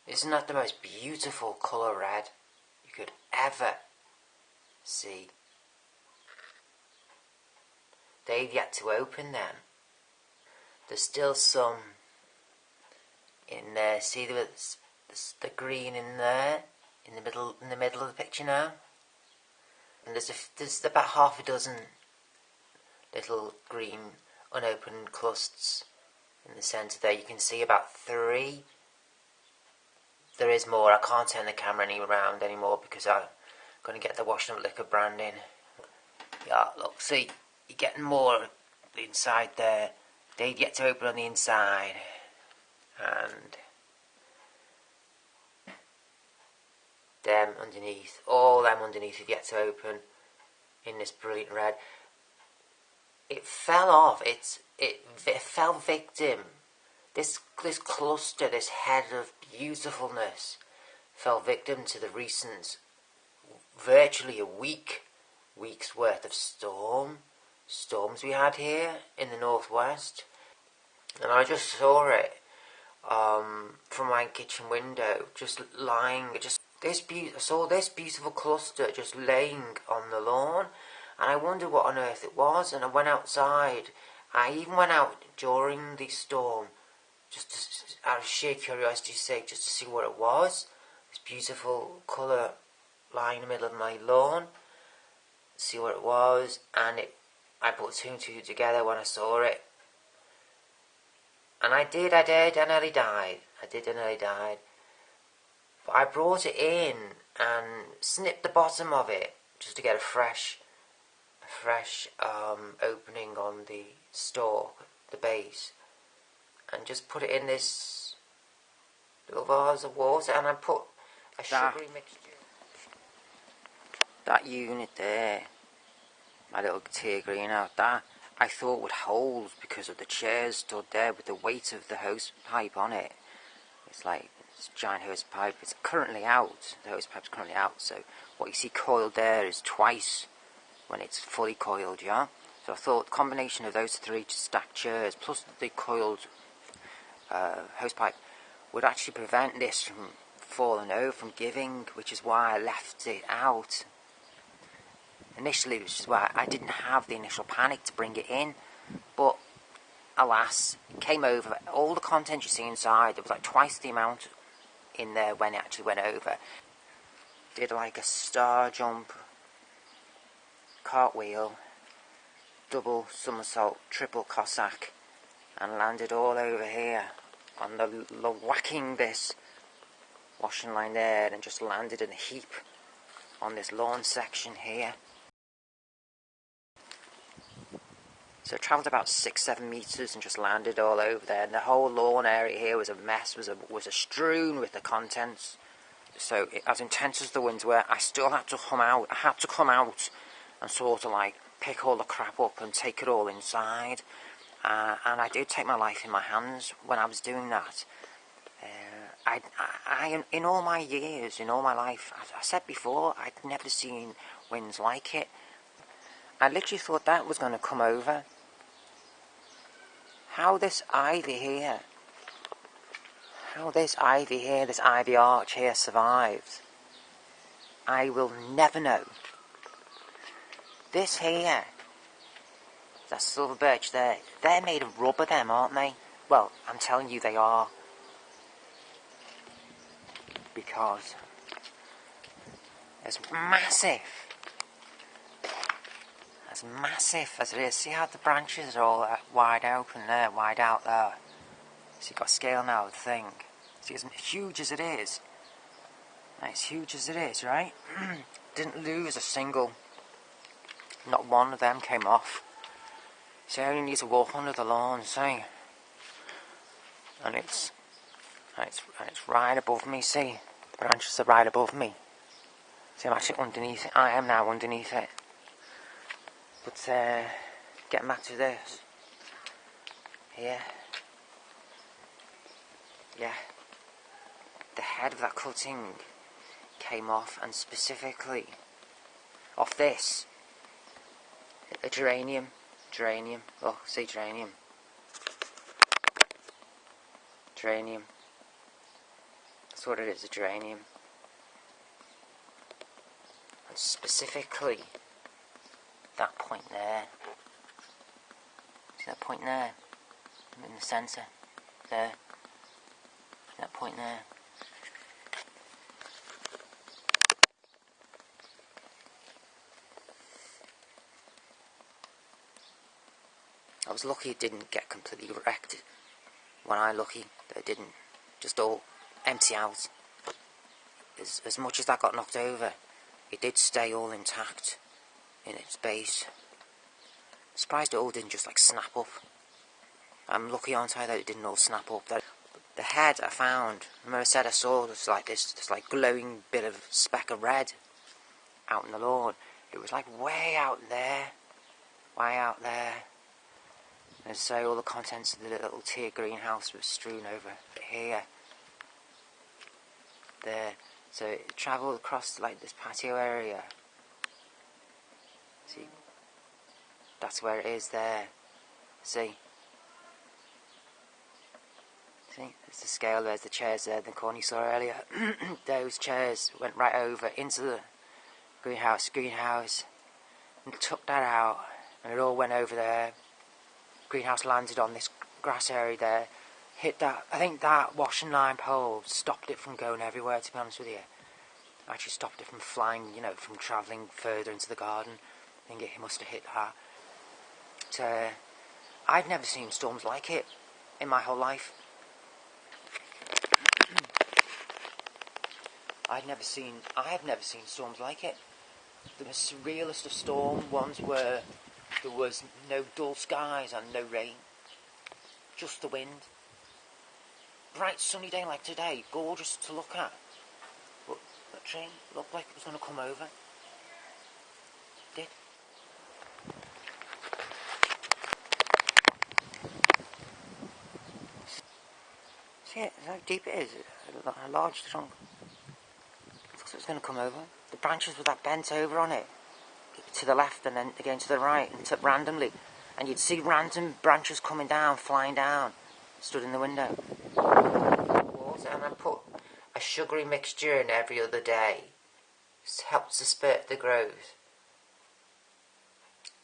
Isn't that the most beautiful colour red you could ever see? They've yet to open them. There's still some in there. See the green in there, in the middle of the picture now. And there's about half a dozen little green unopened clusters in the centre there. You can see about 3. There is more. I can't turn the camera around anymore because I'm going to get the washing up liquor brand in. Yeah, look, see, you're getting more inside there. They've yet to open on the inside. And them underneath, all them underneath have yet to open in this brilliant red. It fell off. It fell victim. This cluster, this head of beautifulness, fell victim to the recent, virtually a week's worth of storms we had here in the northwest. And I just saw it from my kitchen window, just lying. I saw this beautiful cluster just laying on the lawn, and I wondered what on earth it was. And I went outside. I even went out during the storm, just out of sheer curiosity's sake, just to see what it was. This beautiful colour lying in the middle of my lawn. See what it was, and I put 2 and 2 together when I saw it. And I nearly died. But I brought it in and snipped the bottom of it just to get a fresh opening on the stalk, the base, and just put it in this little vase of water, and I put a sugary mixture. That unit there, my little tear greenhouse, that I thought would hold because of the chairs stood there with the weight of the hose pipe on it. It's like this giant hose pipe. It's currently out. The hose pipe's currently out. So what you see coiled there is twice when it's fully coiled, yeah? So I thought the combination of those 3 stacked chairs plus the coiled hose pipe would actually prevent this from falling over, from giving, which is why I left it out initially, which is why I didn't have the initial panic to bring it in. But alas, it came over. All the content you see inside, there was like twice the amount in there when it actually went over. Did like a star jump, cartwheel, double somersault, triple Cossack, and landed all over here on the whacking this washing line there, and just landed in a heap on this lawn section here. So I travelled about 6-7 metres and just landed all over there, and the whole lawn area here was a mess, was a strewn with the contents. So as intense as the winds were, I still had to come out. I had to come out and sort of like pick all the crap up and take it all inside. And I did take my life in my hands when I was doing that. I in all my years, in all my life, as I said before, I'd never seen winds like it. I literally thought that was going to come over. How this ivy here, this ivy arch here survived, I will never know. This here, that silver birch there, they're made of rubber, them, aren't they? Well, I'm telling you they are. Because it's massive. As massive as it is. See how the branches are all wide open there, wide out there. So you've got scale now of the thing. See, as huge as it is. As huge as it is, right? Didn't lose a single. Not one of them came off. So I only need to walk under the lawn, see? And it's right above me, see? The branches are right above me. See, I'm actually underneath it. I am now underneath it. But, getting back to this. Here. Yeah. The head of that cutting came off, and specifically off this. A geranium. Oh, see, geranium. That's what it is, a geranium. And specifically, that point there. See that point there? In the centre. There. That point there. I was lucky it didn't get completely wrecked. When I lucky that it didn't just all empty out. As much as that got knocked over, it did stay all intact in its base. Surprised it all didn't just like snap up. I'm lucky, aren't I, that it didn't all snap up. That the head I found, remember I said I saw this like glowing bit of speck of red out in the lawn. It was like way out there. And so all the contents of the little tier greenhouse was strewn over here. There. So it travelled across like this patio area. See? That's where it is there. See? See? There's the scale, there's the chairs there, the corner you saw earlier. Those chairs went right over into the greenhouse, and took that out, and it all went over there. Greenhouse landed on this grass area there, hit that. I think that washing line pole stopped it from going everywhere, to be honest with you. Actually stopped it from flying, you know, from travelling further into the garden. I think it must have hit that. But I've never seen storms like it in my whole life. I have never seen storms like it. The surrealist of storm ones were there was no dull skies and no rain, just the wind. Bright sunny day like today, gorgeous to look at. But the train looked like it was going to come over. It did. See it? How deep it is? A large trunk. Looks like it was going to come over. The branches were that bent over on it. To the left and then again to the right, and randomly, and you'd see random branches coming down, flying down, stood in the window. And I put a sugary mixture in every other day. It helps to spurt the growth,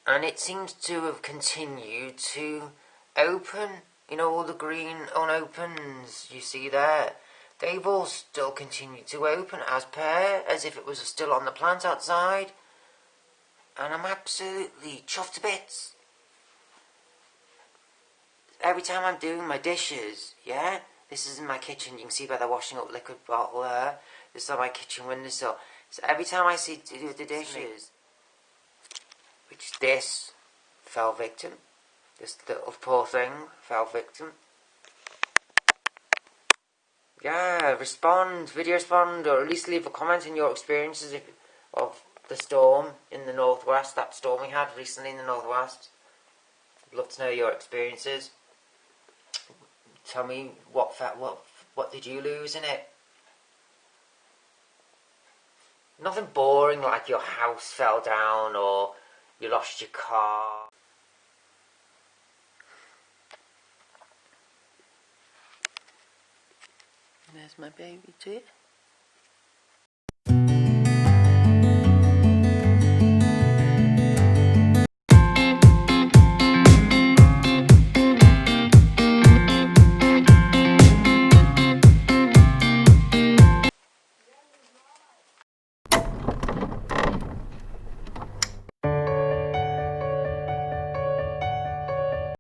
and it seems to have continued to open. You know, all the green unopens you see there, they've all still continued to open as if it was still on the plant outside. And I'm absolutely chuffed to bits. Every time I'm doing my dishes, yeah? This is in my kitchen, you can see by the washing up liquid bottle there. This is on my kitchen windowsill. So every time I see do the dishes, which this fell victim. This little poor thing fell victim. Yeah, video respond, or at least leave a comment in your experiences of the storm in the northwest, that storm we had recently in the northwest. I'd love to know your experiences. Tell me what did you lose in it? Nothing boring like your house fell down or you lost your car. There's my baby too.